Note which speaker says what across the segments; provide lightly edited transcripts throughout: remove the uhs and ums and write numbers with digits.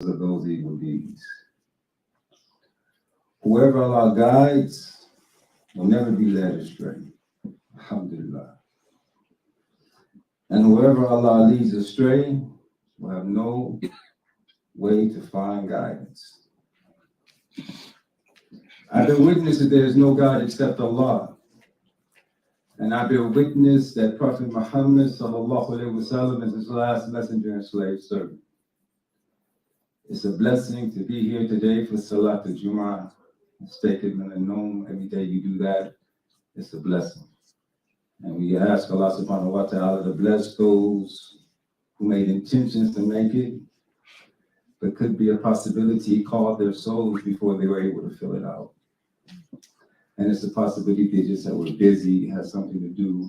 Speaker 1: of those evil deeds. Whoever Allah guides will never be led astray. Alhamdulillah. And whoever Allah leads astray will have no way to find guidance. I bear witness that there is no God except Allah. And I bear witness that Prophet Muhammad sallallahu alaihi wasallam is his last messenger and slave servant. It's a blessing to be here today for Salat al-Jumu'ah. Mistaken and known, every day you do that, it's a blessing. And we ask Allah subhanahu wa ta'ala to bless those who made intentions to make it, but could be a possibility He called their souls before they were able to fill it out. And it's a possibility they just were busy, had something to do,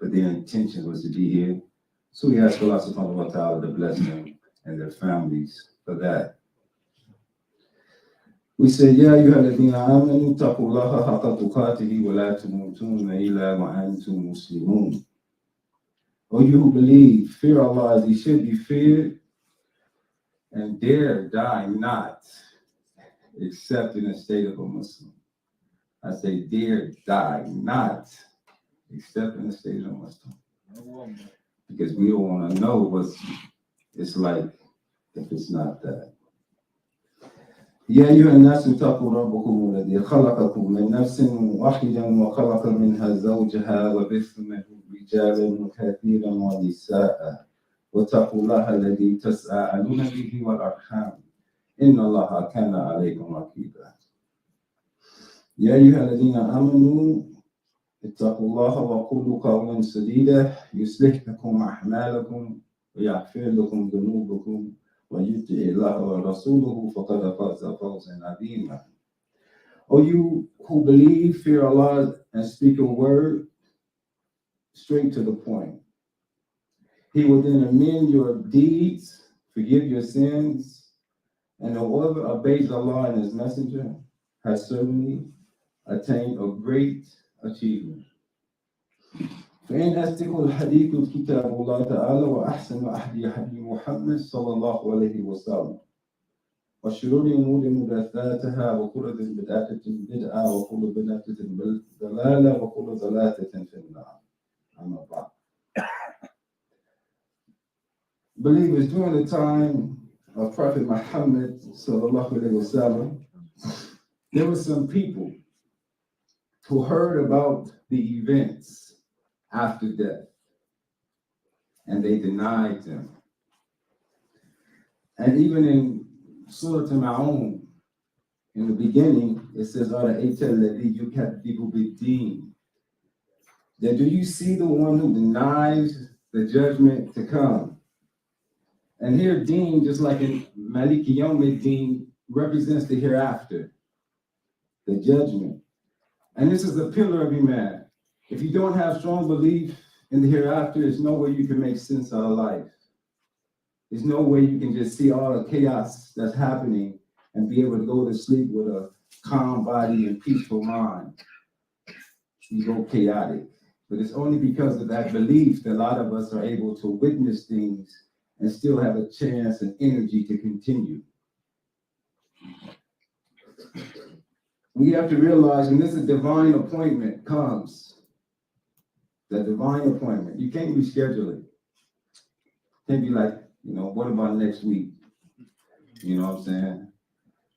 Speaker 1: but their intention was to be here. So we ask Allah subhanahu wa ta'ala to bless them and their families for that. We say, Ya ayyuhalladhina amanu taqullaha haqqa tuqatihi wa la tamutunna illa wa antum muslimun. O you who believe, fear Allah as He should be feared, and dare die not, except in a state of a Muslim. I say, dare die not, except in a state of a Muslim. Because we don't want to know what it's like if it's not that. يا أيها الناس اتقوا ربكم الذي خلقكم من نفس واحدة وخلق منها زوجها وبث منهم رجالا كثيرا ونساء واتقوا الله الذي تساءلون به والأرحام إن الله كان عليكم رقيبا. يا أيها الذين آمنوا اتقوا الله وقولوا قولا سديدا يصلح لكم أعمالكم ويغفر لكم ذنوبكم ويطع الله ورسوله فقد فاز فوزا عظيما. O you who believe, fear Allah, and speak a word straight to the point. He will then amend your deeds, forgive your sins, and whoever obeys Allah and His Messenger has certainly attained a great achievement. فإن أصدق الحديث كتاب الله تعالى وأحسن الهدي هدي محمد صلى الله عليه وسلم وشرور الأمور محدثاتها وكل بدعة وكل بدعة ضلالة وكل ضلالة في النار. أما بعد. Believers, during the time of Prophet Muhammad sallallahu alaihi wasallam, there were some people who heard about the events after death, and they denied them. And even in Surah Al-Ma'un, in the beginning, it says, that do you see the one who denies the judgment to come? And here, Deen, just like in Maliki Yawm Deen, represents the hereafter, the judgment. And this is the pillar of Iman. If you don't have strong belief in the hereafter, there's no way you can make sense out of life. There's no way you can just see all the chaos that's happening and be able to go to sleep with a calm body and peaceful mind. You go chaotic. But it's only because of that belief that a lot of us are able to witness things and still have a chance and energy to continue. We have to realize when this divine appointment comes, the divine appointment, you can't reschedule it. Can't be like, what about next week? You know what I'm saying?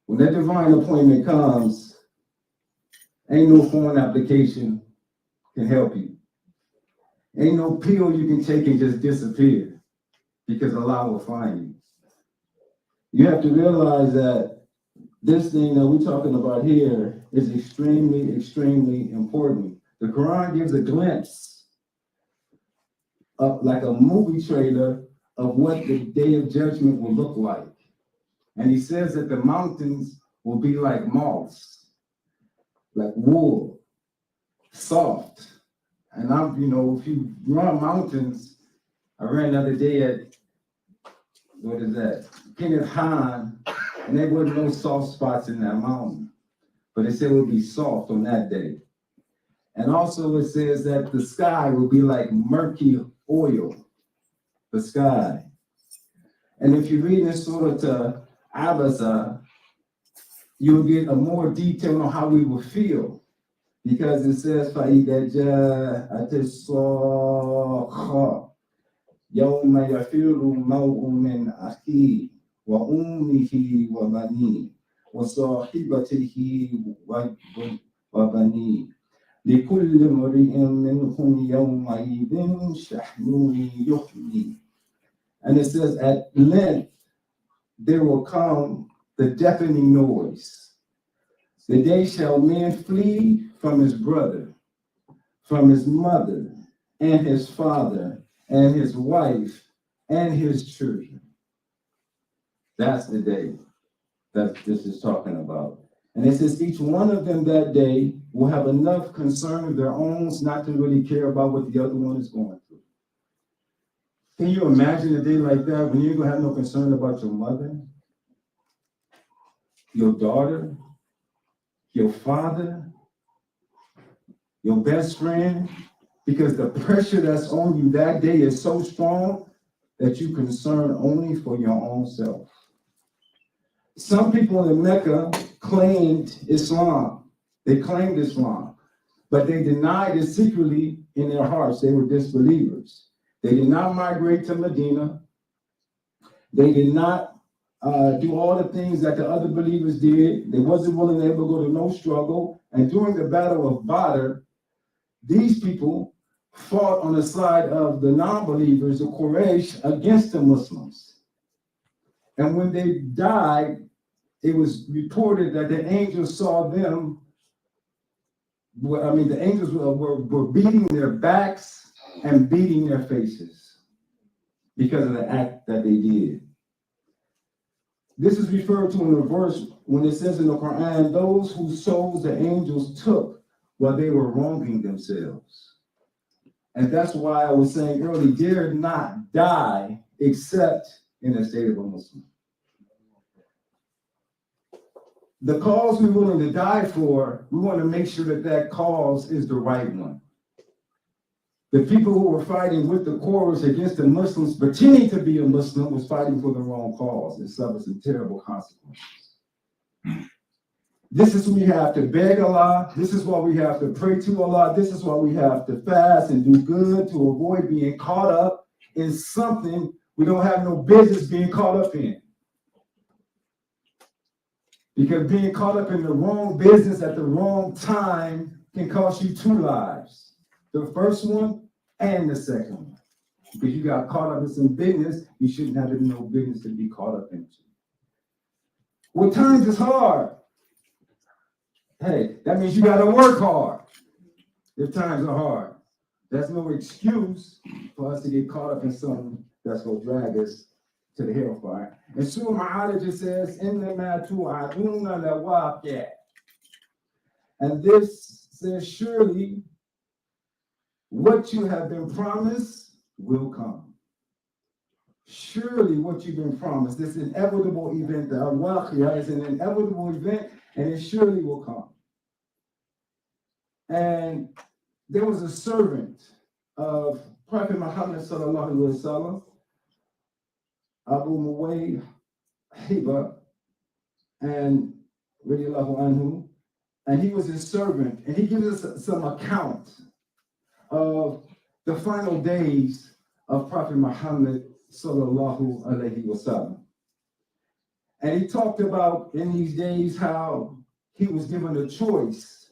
Speaker 1: When that divine appointment comes, ain't no phone application can help you. Ain't no pill you can take and just disappear because Allah will find you. You have to realize that this thing that we're talking about here is extremely, extremely important. The Quran gives a glimpse of like a movie trailer of what the day of judgment will look like. And he says that the mountains will be like moss, like wool, soft. And if you run mountains, I ran the other day at, what is that? Kenneth Hahn, and there wasn't no soft spots in that mountain. But it said it would be soft on that day. And also it says that the sky will be like murky oil, the sky. And if you read in Surah Abasa, you'll get a more detail on how we will feel. Because it says, فَإِذَا جَاءَتِ الصَّاخَّةُ يَوْمَ يَفِرُّ الْمَرْءُ مِنْ أَخِيهِ وَأُمِّهِ وَبَنِيهِ وَصَاحِبَتِهِ وَبَنِيهِ لِكُلِّ امْرِئٍ مِّنْهُمْ يَوْمَئِذٍ شَأْنٌ يُغْنِيهِ. And it says, at length there will come the deafening noise. The day shall man flee from his brother, from his mother, and his father, and his wife, and his children. That's the day that this is talking about. And it says each one of them that day will have enough concern of their own not to really care about what the other one is going through. Can you imagine a day like that when you're going to have no concern about your mother, your daughter, your father, your best friend? Because the pressure that's on you that day is so strong that you concern only for your own self. Some people in Mecca claimed Islam. They claimed Islam, but they denied it secretly in their hearts. They were disbelievers. They did not migrate to Medina. They did not do all the things that the other believers did. They wasn't willing to ever go to no struggle. And during the Battle of Badr, these people fought on the side of the non-believers, the Quraysh, against the Muslims. And when they died, it was reported that the angels saw them. The angels were beating their backs and beating their faces because of the act that they did. This is referred to in a verse when it says in the Quran, those whose souls the angels took while they were wronging themselves. And that's why I was saying earlier, dare not die except in a state of a Muslim. The cause we're willing to die for, we want to make sure that that cause is the right one. The people who were fighting with the Quraysh against the Muslims, pretending to be a Muslim, was fighting for the wrong cause and suffered some terrible consequences. This is we have to beg Allah. This is why we have to pray to Allah. This is why we have to fast and do good to avoid being caught up in something we don't have no business being caught up in. Because being caught up in the wrong business at the wrong time can cost you 2 lives. The first one and the second one. Because you got caught up in some business you shouldn't have no business to be caught up into. Well, times is hard. Hey, that means you got to work hard if times are hard. That's no excuse for us to get caught up in something that's going to drag us to the hellfire. And Surah Ma'arij just says, إِنَّمَا تُوعَدُونَ لَوَاقِعٌ. And this says, surely what you have been promised will come. Surely what you've been promised, this inevitable event, the al-waqiyah is an inevitable event, and it surely will come. And there was a servant of Prophet Muhammad sallallahu alaihi wasallam, Abu Muwayh Hiba, and radiallahu anhu, and he was his servant, and he gives us some account of the final days of Prophet Muhammad sallallahu alaihi wasallam. And he talked about in these days how he was given a choice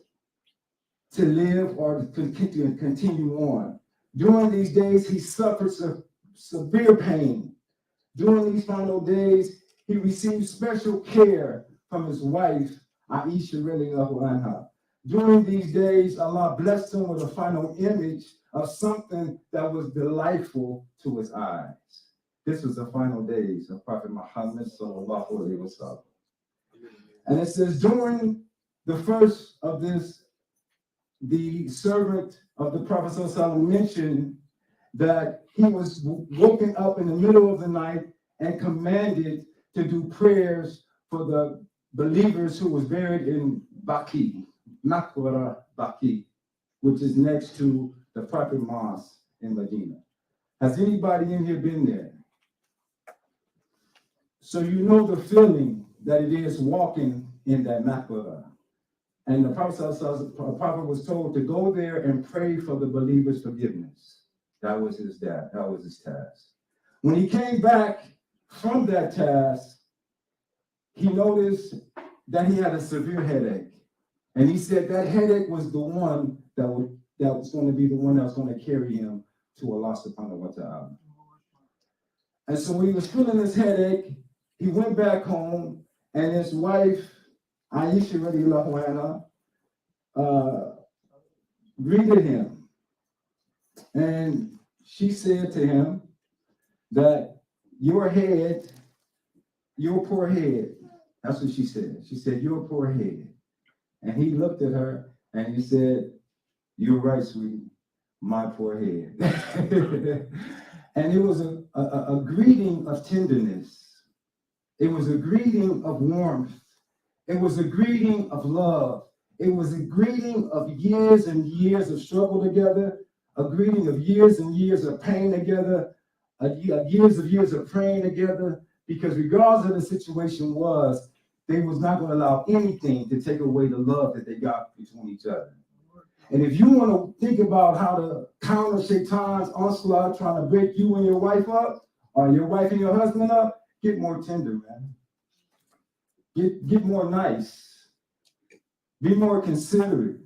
Speaker 1: to live or to continue on. During these days, he suffered severe pain. During these final days, he received special care from his wife, Aisha radiallahu anha. During these days, Allah blessed him with a final image of something that was delightful to his eyes. This was the final days of Prophet Muhammad sallallahu alaihi wasallam. And it says, during the first of this, the servant of the Prophet sallallahu alaihi wasallam mentioned that he was woken up in the middle of the night and commanded to do prayers for the believers who was buried in Baqi, Maqbara Baqi, which is next to the Prophet Mosque in Medina. Has anybody in here been there? So you know the feeling that it is walking in that maqbara. And the Prophet was told to go there and pray for the believers' forgiveness. That was his task. When he came back from that task, he noticed that he had a severe headache. And he said that headache was the one that was going to be the one that was going to carry him to Allah subhanahu wa ta'ala. And so when he was feeling this headache, he went back home, and his wife, Aisha radiallahu anha, greeted him. And she said to him that your poor head, that's what she said. She said, your poor head. And he looked at her and he said, you're right, sweetie, my poor head. And it was a greeting of tenderness. It was a greeting of warmth. It was a greeting of love. It was a greeting of years and years of struggle together, a greeting of years and years of pain together, years of praying together, because regardless of the situation was, they was not going to allow anything to take away the love that they got between each other. And if you want to think about how to counter Shaitan's onslaught trying to break you and your wife up, or your wife and your husband up, get more tender, man. Get more nice. Be more considerate.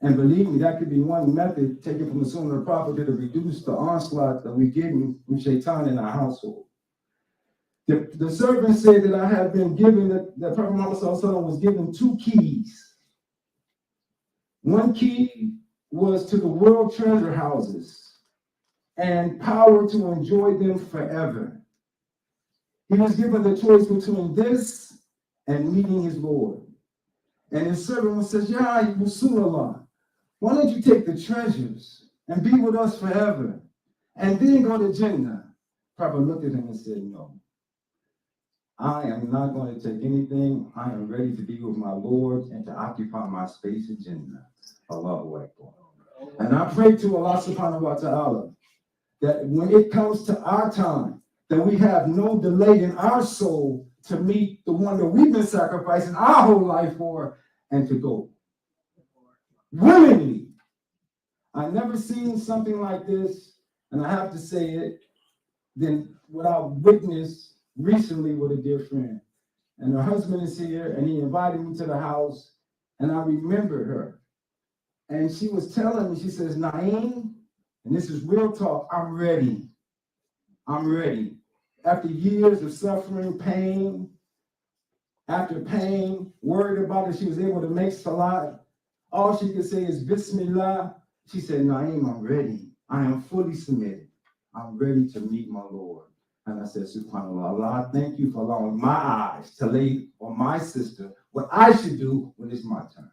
Speaker 1: And believe me, that could be one method taken from the Sunnah of the Prophet to reduce the onslaught that we get from Shaitan in our household. The servant said that I have been given, that Prophet Muhammad was given 2 keys. One key was to the world treasure houses and power to enjoy them forever. He was given the choice between this and meeting his Lord. And his servant says, Ya Rasulullah, why don't you take the treasures and be with us forever and then go to Jannah? Prophet looked at him and said, no. I am not going to take anything. I am ready to be with my Lord and to occupy my space in Jannah. Allahu Akbar. And I pray to Allah subhanahu wa ta'ala that when it comes to our time, that we have no delay in our soul to meet the one that we've been sacrificing our whole life for and to go willingly. I've never seen something like this, and I have to say it, than what I witnessed recently with a dear friend. And her husband is here, and he invited me to the house, and I remember her. And she was telling me, she says, Naeem, and this is real talk, I'm ready. I'm ready. After years of suffering, pain, after pain, worried about it, she was able to make salat. All she could say is Bismillah. She said, Naeem, I'm ready. I am fully submitted. I'm ready to meet my Lord. And I said, SubhanAllah, Allah, thank you for allowing my eyes to lay on my sister what I should do when it's my turn.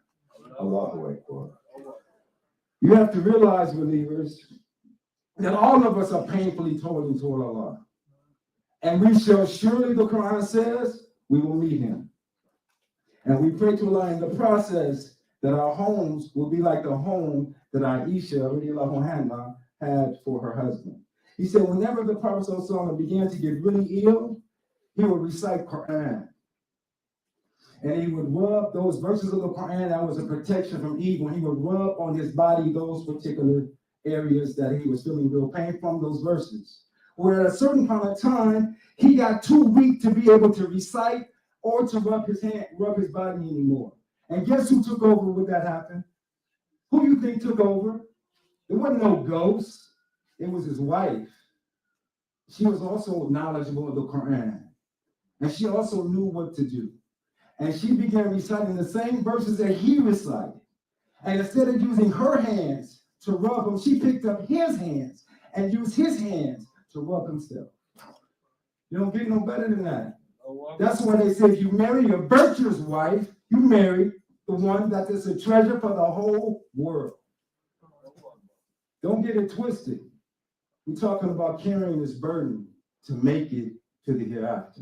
Speaker 1: Allahu Akbar. You have to realize, believers, that all of us are painfully toiling toward Allah. And we shall surely, the Quran says, we will meet him. And we pray to Allah in the process that our homes will be like the home that Aisha radiallahu anha had for her husband. He said whenever the Prophet began to get really ill, he would recite Quran. And he would rub those verses of the Quran that was a protection from evil. He would rub on his body those particular areas that he was feeling real pain from, those verses. Where at a certain point of time, he got too weak to be able to recite or to rub his body anymore. And guess who took over when that happened? Who you think took over? It wasn't no ghost. It was his wife. She was also knowledgeable of the Quran. And she also knew what to do. And she began reciting the same verses that he recited. And instead of using her hands to rub him, she picked up his hands and used his hands to rub himself. You don't get no better than that. That's why they say if you marry a virtuous wife, you marry the one that is a treasure for the whole world. Don't get it twisted. We're talking about carrying this burden to make it to the hereafter.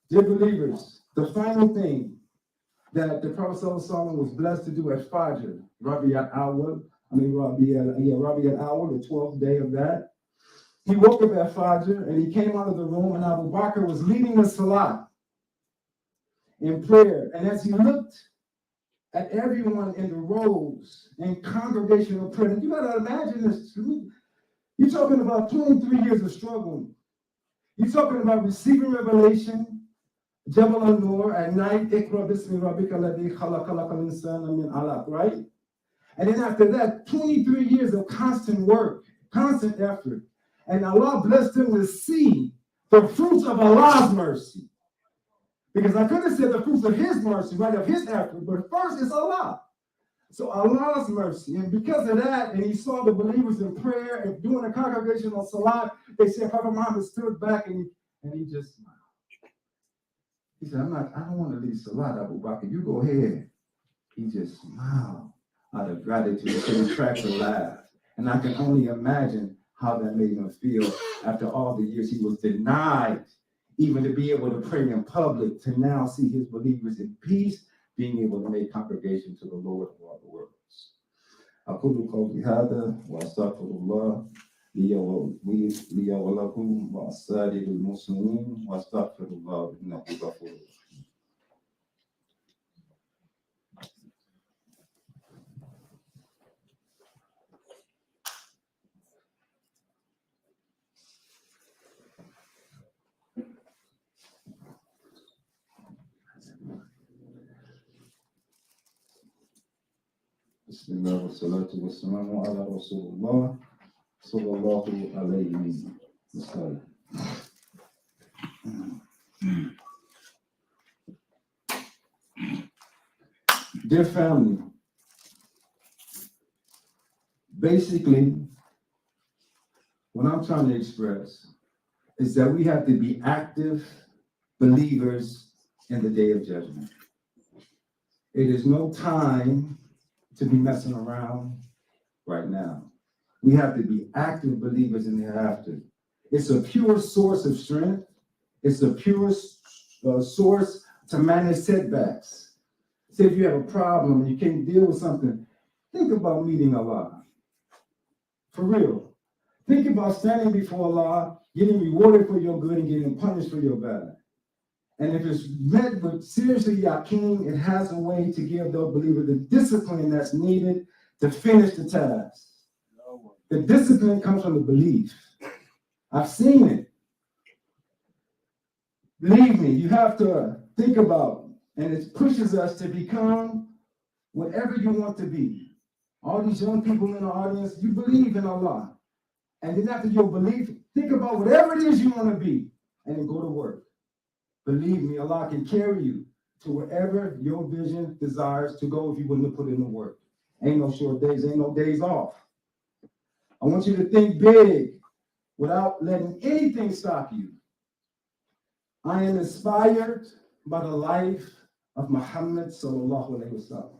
Speaker 1: Dear believers, the final thing that the Prophet ﷺ was blessed to do at Fajr, Rabi al-Awwal, the 12th day of that, He woke up at Fajr and he came out of the room, and Abu Bakr was leading the salat in prayer. And as he looked at everyone in the rows in congregational prayer, and you got to imagine this. You're talking about 23 years of struggle. You're talking about receiving revelation, Jabal al-Nur, at night, Iqra bismi rabbika alladhi khalaqal insana min alaq, right? And then after that, 23 years of constant work, constant effort. And Allah blessed him to see the fruits of Allah's mercy. Because I could have said the fruits of his mercy, right, of his effort, but first it's Allah. So Allah's mercy. And because of that, and he saw the believers in prayer and doing a congregational salat, they said Prophet Muhammad stood back and he just smiled. He said, I don't want to leave salat, Abu Bakr. You go ahead. He just smiled out of gratitude. He couldn't track the laugh. And I can only imagine how that made him feel after all the years he was denied even to be able to pray in public, to now see his believers in peace, being able to make congregation to the Lord of all the worlds. أقول قولي هذا وأستغفر الله لي ولكم وأسائر المسلمين وأستغفر الله إنه غفور رحيم. بسم الله والصلاة والسلام على رسول الله صلى الله عليه وسلم. Dear family, basically, what I'm trying to express is that we have to be active believers in the day of judgment. It is no time to be messing around right now. We have to be active believers in the hereafter. It's a pure source of strength. It's a pure source to manage setbacks. Say if you have a problem and you can't deal with something, think about meeting Allah. For real. Think about standing before Allah, getting rewarded for your good and getting punished for your bad. And if it's met with seriously yaqeen, it has a way to give the believer the discipline that's needed to finish the task. The discipline comes from the belief. I've seen it. Believe me, you have to think about, and it pushes us to become whatever you want to be. All these young people in the audience, you believe in Allah. And then after your belief, think about whatever it is you want to be, and then go to work. Believe me, Allah can carry you to wherever your vision desires to go if you wouldn't have put in the work. Ain't no short days, ain't no days off. I want you to think big without letting anything stop you. I am inspired by the life of Muhammad sallallahu alaihi wasallam.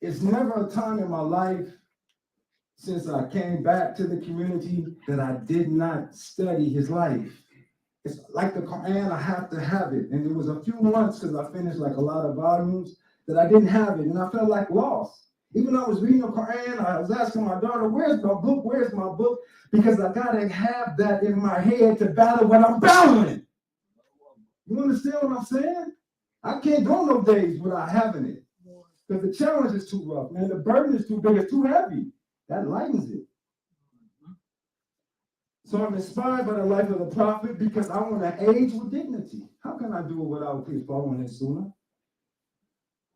Speaker 1: It's never a time in my life since I came back to the community that I did not study his life. It's like the Quran, I have to have it. And it was a few months because I finished like a lot of volumes that I didn't have it. And I felt like lost. Even though I was reading the Quran, I was asking my daughter, where's my book? Where's my book? Because I got to have that in my head to battle what I'm battling. You understand what I'm saying? I can't go no days without having it. Because the challenge is too rough, man. The burden is too big. It's too heavy. That lightens it. So I'm inspired by the life of the Prophet because I want to age with dignity. How can I do it without his following his sunnah?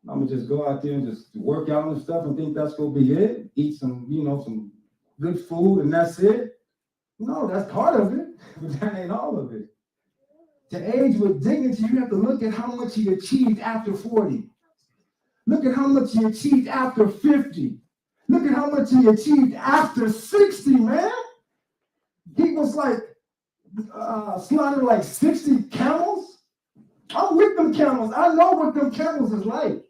Speaker 1: I'm going to just go out there and just work out and stuff and think that's going to be it. Eat some, some good food and that's it. No, that's part of it, but that ain't all of it. To age with dignity, you have to look at how much he achieved after 40. Look at how much he achieved after 50. Look at how much he achieved after 60, man. He was like slaughtered like 60 camels. I'm with them camels. I know what them camels is like.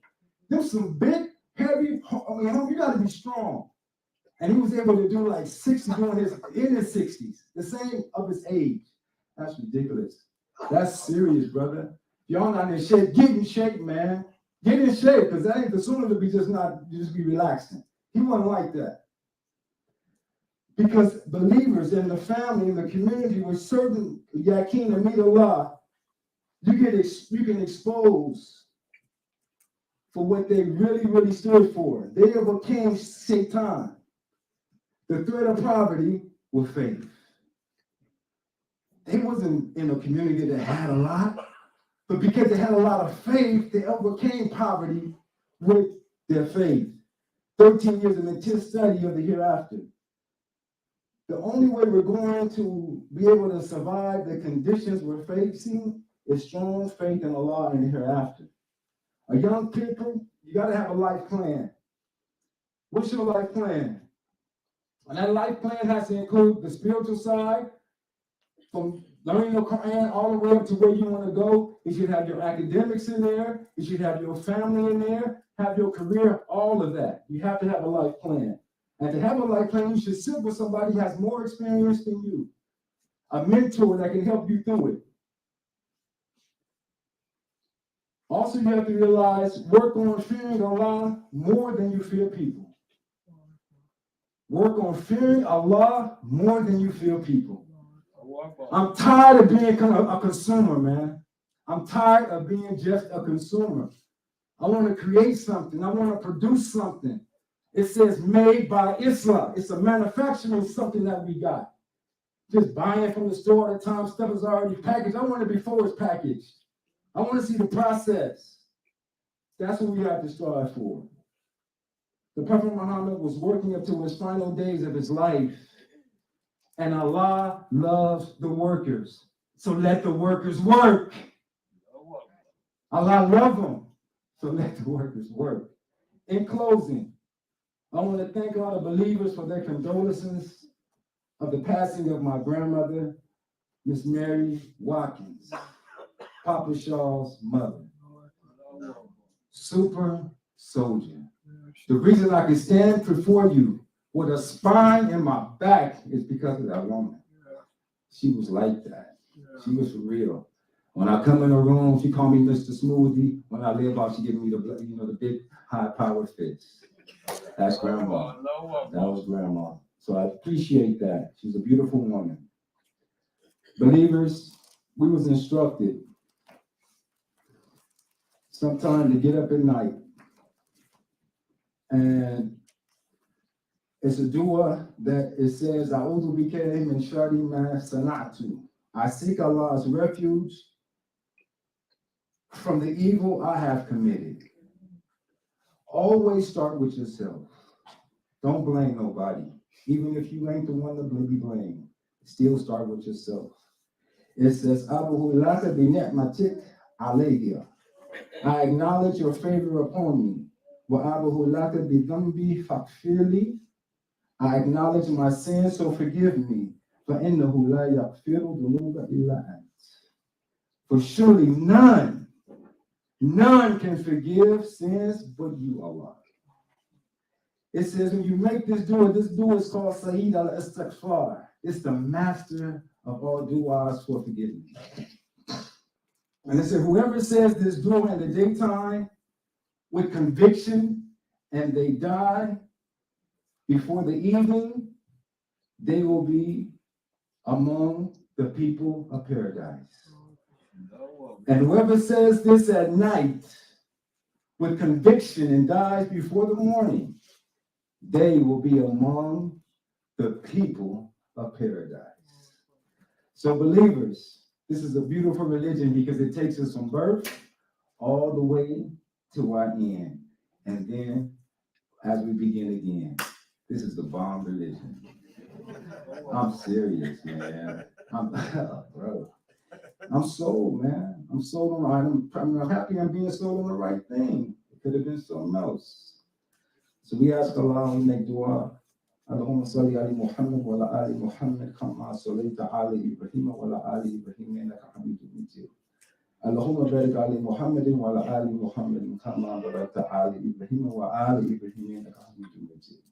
Speaker 1: There's some big, heavy, you got to be strong. And he was able to do like 60 in his 60s, the same of his age. That's ridiculous. That's serious, brother. Y'all not in shape. Get in shape, man. Get in shape, because that ain't the sooner to be just be relaxing. He wasn't like that. Because believers in the family, in the community, with certain yakin and meet Allah, you can expose for what they really stood for. They overcame Satan, the threat of poverty, with faith. They wasn't in a community that had a lot, but because they had a lot of faith, they overcame poverty with their faith. 13 years of intense study of the hereafter. The only way we're going to be able to survive the conditions we're facing is strong faith in Allah and the hereafter. A young people, you got to have a life plan. What's your life plan? And that life plan has to include the spiritual side, from learning your Quran all the way up to where you want to go. You should have your academics in there. You should have your family in there, have your career, all of that. You have to have a life plan. And to have a life plan, you should sit with somebody who has more experience than you, a mentor that can help you through it. Also, you have to realize, work on fearing Allah more than you fear people. Work on fearing Allah more than you fear people. I'm tired of being a consumer, man. I'm tired of being just a consumer. I want to create something. I want to produce something. It says made by Islam. It's a manufacturing something that we got. Just buying from the store at the time, stuff is already packaged. I want it before it's packaged. I want to see the process. That's what we have to strive for. The Prophet Muhammad was working up to his final days of his life. And Allah loves the workers. So let the workers work. Allah loves them. So let the workers work. In closing, I want to thank all the believers for their condolences of the passing of my grandmother, Miss Mary Watkins, Papa Shaw's mother. Super soldier. The reason I can stand before you with a spine in my back is because of that woman. She was like that. She was for real. When I come in the room, she called me Mr. Smoothie. When I live out, she give me the big high-powered fist. That's grandma. That was grandma. So I appreciate that. She's a beautiful woman. Believers, we was instructed sometimes to get up at night, and it's a dua that it says, A'udhu bika min sharri ma sana'tu. I seek Allah's refuge from the evil I have committed. Always start with yourself. Don't blame nobody. Even if you ain't the one to be blamed, still start with yourself. It says, Abuhu laka bi ni'matik alayya. I acknowledge your favor upon me. Wa abuhu laka bi dhanbi faghfirli. I acknowledge my sins, so forgive me. فَإِنَّهُ لَا يَغْفِرُ ذُنُوبَ إِلَّا أَنْتَ. For surely none can forgive sins but you, Allah. It says when you make this dua is called Sayyid al-Istighfar. It's the master of all du'as for forgiveness. And it said whoever says this dua in the daytime with conviction and they die before the evening, they will be among the people of paradise. And whoever says this at night with conviction and dies before the morning, they will be among the people of paradise. So believers, this is a beautiful religion because it takes us from birth all the way to our end. And then as we begin again, this is the bomb religion. I'm serious, man. Bro. I'm sold, man. I'm sold on. I'm happy I'm being sold on the right thing. It could have been something else. So we ask Allah, we make dua. Allahumma salli ala Muhammad wa ala ali Muhammad kama sallaita ala Ibrahim wa ala ali Ibrahim innaka Hamidum Majid. Allahumma barik ala Muhammadin wa ala ali Muhammad kama barakta ala Ibrahim wa ala Ibrahim innaka Hamidum Majid.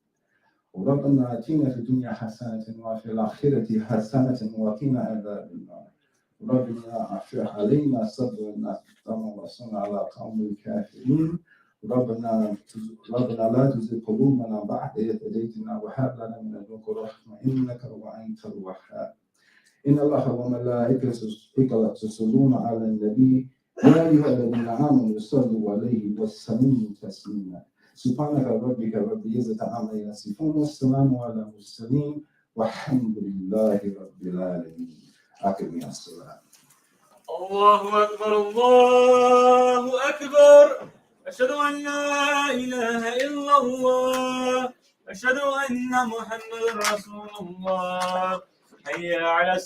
Speaker 1: وربنا آتنا في الدنيا حسنة وفي الآخرة حسنة وقنا عذاب النار. ربنا أفرغ علينا صبرا وانصرنا على قوم الكافرين ربنا لا تزغ قلوبنا بعد إذ هديتنا وهب لنا من لدنك رحمة إنك وأنت الوهاب. إن الله وملائكته يصلون على النبي يا أيها الذين آمنوا صلوا عليه وسلموا تسليما. سبحانك ربك رب العزة عما يصفون والسلام على المرسلين والحمد لله رب العالمين. أقم الصلاة.
Speaker 2: الله أكبر الله أكبر. أشهد أن لا إله إلا الله. أشهد أن محمد رسول الله. حي على